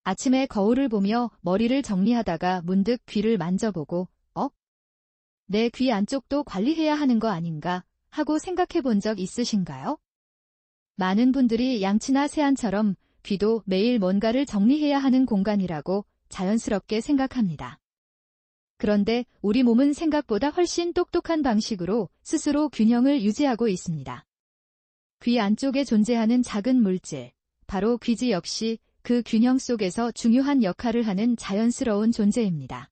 아침에 거울을 보며 머리를 정리하다가 문득 귀를 만져보고 내 귀 안쪽도 관리해야 하는 거 아닌가 하고 생각해 본 적 있으신가요? 많은 분들이 양치나 세안처럼 귀도 매일 뭔가를 정리해야 하는 공간이라고 자연스럽게 생각합니다. 그런데 우리 몸은 생각보다 훨씬 똑똑한 방식으로 스스로 균형을 유지하고 있습니다. 귀 안쪽에 존재하는 작은 물질, 바로 귀지 역시 그 균형 속에서 중요한 역할을 하는 자연스러운 존재입니다.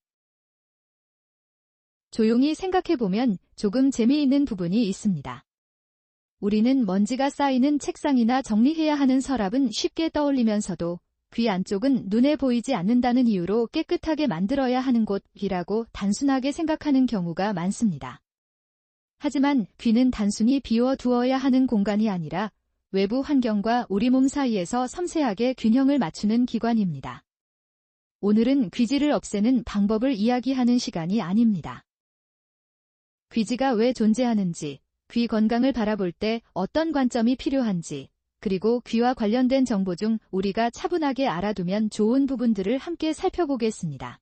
조용히 생각해보면 조금 재미있는 부분이 있습니다. 우리는 먼지가 쌓이는 책상이나 정리해야 하는 서랍은 쉽게 떠올리면서도 귀 안쪽은 눈에 보이지 않는다는 이유로 깨끗하게 만들어야 하는 곳이라고 단순하게 생각하는 경우가 많습니다. 하지만 귀는 단순히 비워두어야 하는 공간이 아니라 외부 환경과 우리 몸 사이에서 섬세하게 균형을 맞추는 기관입니다. 오늘은 귀지를 없애는 방법을 이야기하는 시간이 아닙니다. 귀지가 왜 존재하는지, 귀 건강을 바라볼 때 어떤 관점이 필요한지, 그리고 귀와 관련된 정보 중 우리가 차분하게 알아두면 좋은 부분들을 함께 살펴보겠습니다.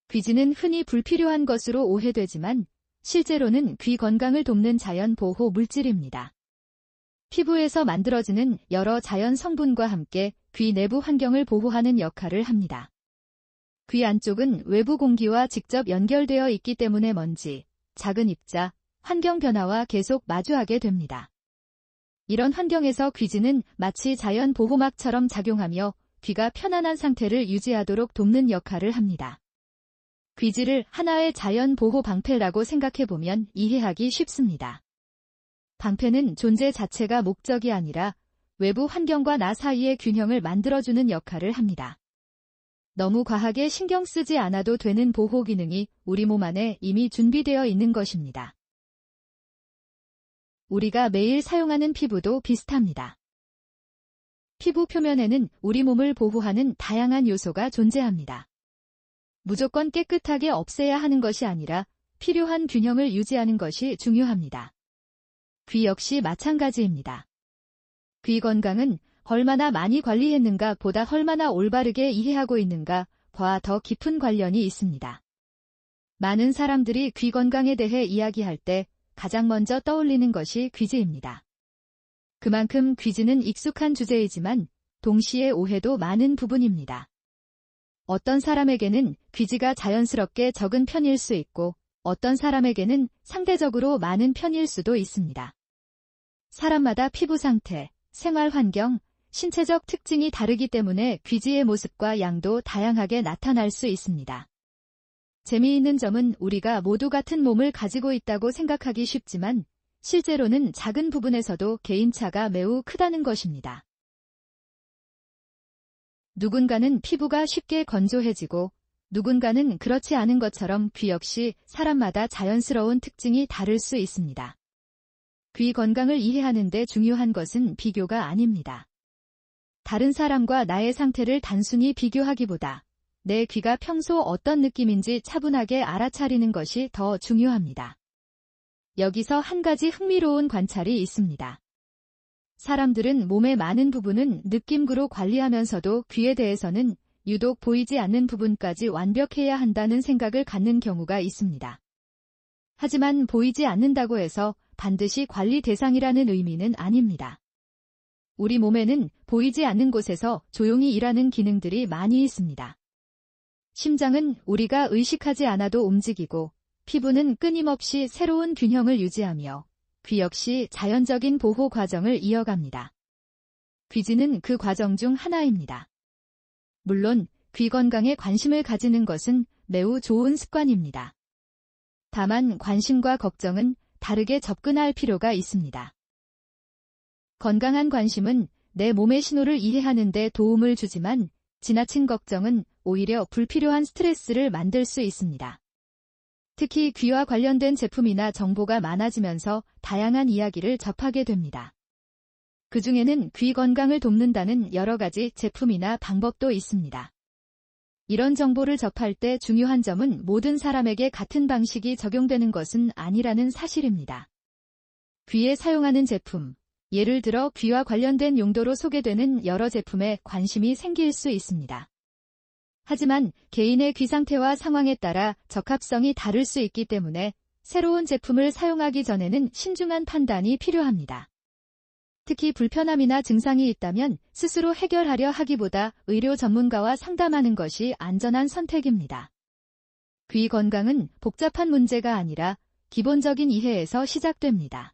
귀지는 흔히 불필요한 것으로 오해되지만 실제로는 귀 건강을 돕는 자연 보호 물질입니다. 피부에서 만들어지는 여러 자연 성분과 함께 귀 내부 환경을 보호하는 역할을 합니다. 귀 안쪽은 외부 공기와 직접 연결되어 있기 때문에 먼지, 작은 입자, 환경 변화와 계속 마주하게 됩니다. 이런 환경에서 귀지는 마치 자연 보호막처럼 작용하며 귀가 편안한 상태를 유지하도록 돕는 역할을 합니다. 귀지를 하나의 자연 보호 방패라고 생각해보면 이해하기 쉽습니다. 방패는 존재 자체가 목적이 아니라 외부 환경과 나 사이의 균형을 만들어주는 역할을 합니다. 너무 과하게 신경 쓰지 않아도 되는 보호 기능이 우리 몸 안에 이미 준비되어 있는 것입니다. 우리가 매일 사용하는 피부도 비슷합니다. 피부 표면에는 우리 몸을 보호하는 다양한 요소가 존재합니다. 무조건 깨끗하게 없애야 하는 것이 아니라 필요한 균형을 유지하는 것이 중요합니다. 귀 역시 마찬가지입니다. 귀 건강은 얼마나 많이 관리했는가 보다 얼마나 올바르게 이해하고 있는가와 더 깊은 관련이 있습니다. 많은 사람들이 귀 건강에 대해 이야기할 때 가장 먼저 떠올리는 것이 귀지입니다. 그만큼 귀지는 익숙한 주제이지만 동시에 오해도 많은 부분입니다. 어떤 사람에게는 귀지가 자연스럽게 적은 편일 수 있고 어떤 사람에게는 상대적으로 많은 편일 수도 있습니다. 사람마다 피부 상태, 생활 환경, 신체적 특징이 다르기 때문에 귀지의 모습과 양도 다양하게 나타날 수 있습니다. 재미있는 점은 우리가 모두 같은 몸을 가지고 있다고 생각하기 쉽지만 실제로는 작은 부분에서도 개인차가 매우 크다는 것입니다. 누군가는 피부가 쉽게 건조해지고 누군가는 그렇지 않은 것처럼 귀 역시 사람마다 자연스러운 특징이 다를 수 있습니다. 귀 건강을 이해하는 데 중요한 것은 비교가 아닙니다. 다른 사람과 나의 상태를 단순히 비교하기보다 내 귀가 평소 어떤 느낌인지 차분하게 알아차리는 것이 더 중요합니다. 여기서 한 가지 흥미로운 관찰이 있습니다. 사람들은 몸의 많은 부분은 느낌으로 관리하면서도 귀에 대해서는 유독 보이지 않는 부분까지 완벽해야 한다는 생각을 갖는 경우가 있습니다. 하지만 보이지 않는다고 해서 반드시 관리 대상이라는 의미는 아닙니다. 우리 몸에는 보이지 않는 곳에서 조용히 일하는 기능들이 많이 있습니다. 심장은 우리가 의식하지 않아도 움직이고 피부는 끊임없이 새로운 균형을 유지하며 귀 역시 자연적인 보호 과정을 이어갑니다. 귀지는 그 과정 중 하나입니다. 물론 귀 건강에 관심을 가지는 것은 매우 좋은 습관입니다. 다만 관심과 걱정은 다르게 접근할 필요가 있습니다. 건강한 관심은 내 몸의 신호를 이해하는 데 도움을 주지만 지나친 걱정은 오히려 불필요한 스트레스를 만들 수 있습니다. 특히 귀와 관련된 제품이나 정보가 많아지면서 다양한 이야기를 접하게 됩니다. 그 중에는 귀 건강을 돕는다는 여러 가지 제품이나 방법도 있습니다. 이런 정보를 접할 때 중요한 점은 모든 사람에게 같은 방식이 적용되는 것은 아니라는 사실입니다. 귀에 사용하는 제품, 예를 들어 귀와 관련된 용도로 소개되는 여러 제품에 관심이 생길 수 있습니다. 하지만 개인의 귀 상태와 상황에 따라 적합성이 다를 수 있기 때문에 새로운 제품을 사용하기 전에는 신중한 판단이 필요합니다. 특히 불편함이나 증상이 있다면 스스로 해결하려 하기보다 의료 전문가와 상담하는 것이 안전한 선택입니다. 귀 건강은 복잡한 문제가 아니라 기본적인 이해에서 시작됩니다.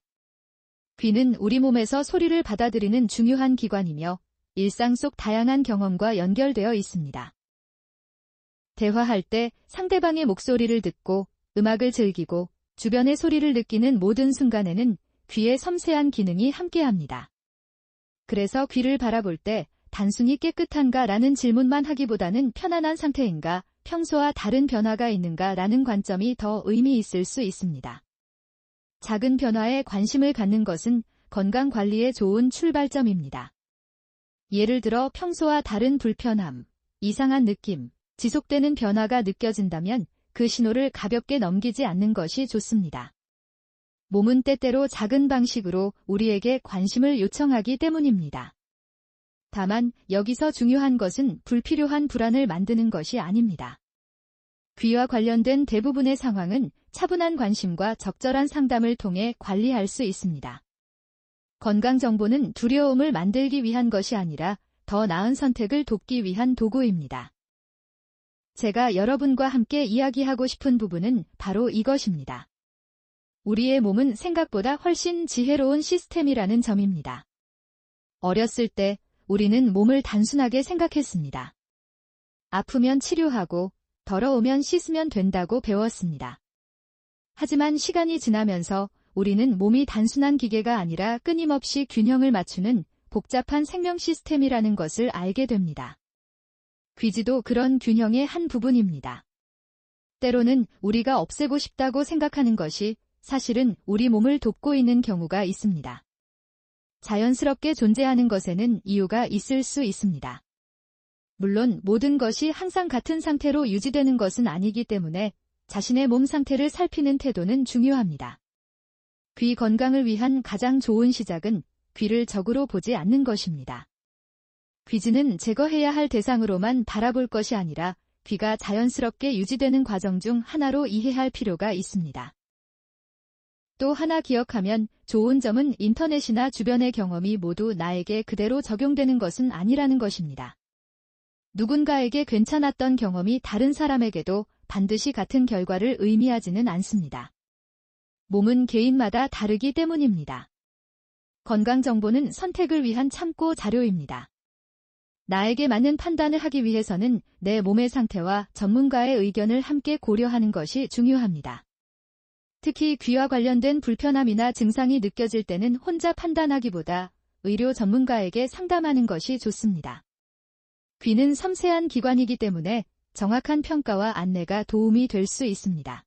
귀는 우리 몸에서 소리를 받아들이는 중요한 기관이며 일상 속 다양한 경험과 연결되어 있습니다. 대화할 때 상대방의 목소리를 듣고 음악을 즐기고 주변의 소리를 느끼는 모든 순간에는 귀의 섬세한 기능이 함께합니다. 그래서 귀를 바라볼 때 단순히 깨끗한가 라는 질문만 하기보다는 편안한 상태인가, 평소와 다른 변화가 있는가 라는 관점이 더 의미 있을 수 있습니다. 작은 변화에 관심을 갖는 것은 건강 관리에 좋은 출발점입니다. 예를 들어 평소와 다른 불편함, 이상한 느낌, 지속되는 변화가 느껴진다면 그 신호를 가볍게 넘기지 않는 것이 좋습니다. 몸은 때때로 작은 방식으로 우리에게 관심을 요청하기 때문입니다. 다만 여기서 중요한 것은 불필요한 불안을 만드는 것이 아닙니다. 귀와 관련된 대부분의 상황은 차분한 관심과 적절한 상담을 통해 관리할 수 있습니다. 건강정보는 두려움을 만들기 위한 것이 아니라 더 나은 선택을 돕기 위한 도구입니다. 제가 여러분과 함께 이야기하고 싶은 부분은 바로 이것입니다. 우리의 몸은 생각보다 훨씬 지혜로운 시스템이라는 점입니다. 어렸을 때 우리는 몸을 단순하게 생각했습니다. 아프면 치료하고 더러우면 씻으면 된다고 배웠습니다. 하지만 시간이 지나면서 우리는 몸이 단순한 기계가 아니라 끊임없이 균형을 맞추는 복잡한 생명 시스템이라는 것을 알게 됩니다. 귀지도 그런 균형의 한 부분입니다. 때로는 우리가 없애고 싶다고 생각하는 것이 사실은 우리 몸을 돕고 있는 경우가 있습니다. 자연스럽게 존재하는 것에는 이유가 있을 수 있습니다. 물론 모든 것이 항상 같은 상태로 유지되는 것은 아니기 때문에 자신의 몸 상태를 살피는 태도는 중요합니다. 귀 건강을 위한 가장 좋은 시작은 귀를 적으로 보지 않는 것입니다. 귀지는 제거해야 할 대상으로만 바라볼 것이 아니라 귀가 자연스럽게 유지되는 과정 중 하나로 이해할 필요가 있습니다. 또 하나 기억하면 좋은 점은 인터넷이나 주변의 경험이 모두 나에게 그대로 적용되는 것은 아니라는 것입니다. 누군가에게 괜찮았던 경험이 다른 사람에게도 반드시 같은 결과를 의미하지는 않습니다. 몸은 개인마다 다르기 때문입니다. 건강정보는 선택을 위한 참고 자료입니다. 나에게 맞는 판단을 하기 위해서는 내 몸의 상태와 전문가의 의견을 함께 고려하는 것이 중요합니다. 특히 귀와 관련된 불편함이나 증상이 느껴질 때는 혼자 판단하기보다 의료 전문가에게 상담하는 것이 좋습니다. 귀는 섬세한 기관이기 때문에 정확한 평가와 안내가 도움이 될 수 있습니다.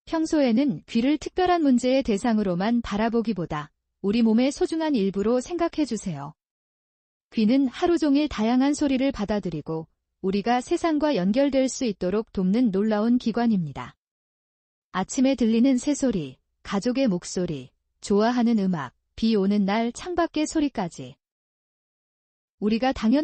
평소에는 귀를 특별한 문제의 대상으로만 바라보기보다 우리 몸의 소중한 일부로 생각해 주세요. 귀는 하루 종일 다양한 소리를 받아들이고 우리가 세상과 연결될 수 있도록 돕는 놀라운 기관입니다. 아침에 들리는 새소리, 가족의 목소리, 좋아하는 음악, 비 오는 날 창밖의 소리까지. 우리가 당연한